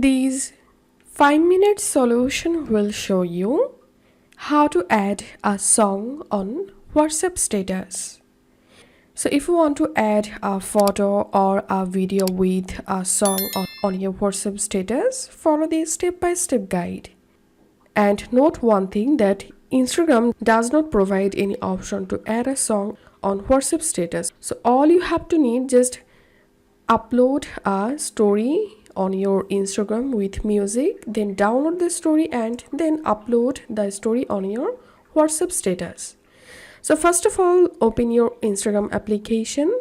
This 5-minute solution will show you how to add a song on WhatsApp status. So if you want to add a photo or a video with a song on your WhatsApp status, follow this step-by-step guide. And note one thing, that Instagram does not provide any option to add a song on WhatsApp status. So all you have to need, just upload a story on your Instagram with music, then download the story and then upload the story on your WhatsApp status. So first of all, open your Instagram application,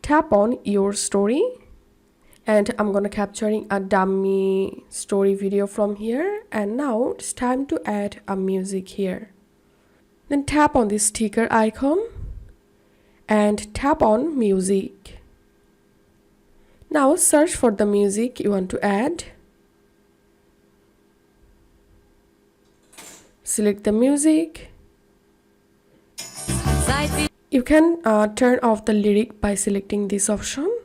tap on your story, and I'm gonna capturing a dummy story video from here. And now it's time to add a music here. Then tap on this sticker icon and tap on music. Now search for the music you want to add. Select the music. You can turn off the lyric by selecting this option.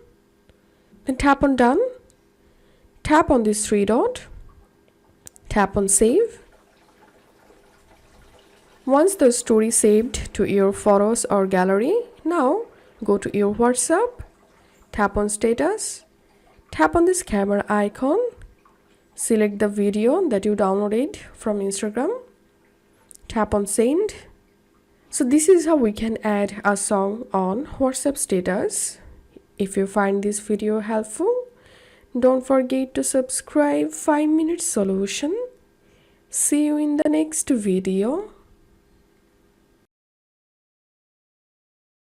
Then tap on done. Tap on this three dot. Tap on save. Once the story saved to your photos or gallery, now go to your WhatsApp. Tap on status. Tap on this camera icon. Select the video that you downloaded from Instagram. Tap on send. So this is how we can add a song on WhatsApp status. If you find this video helpful, don't forget to subscribe 5-minute solution. See you in the next video.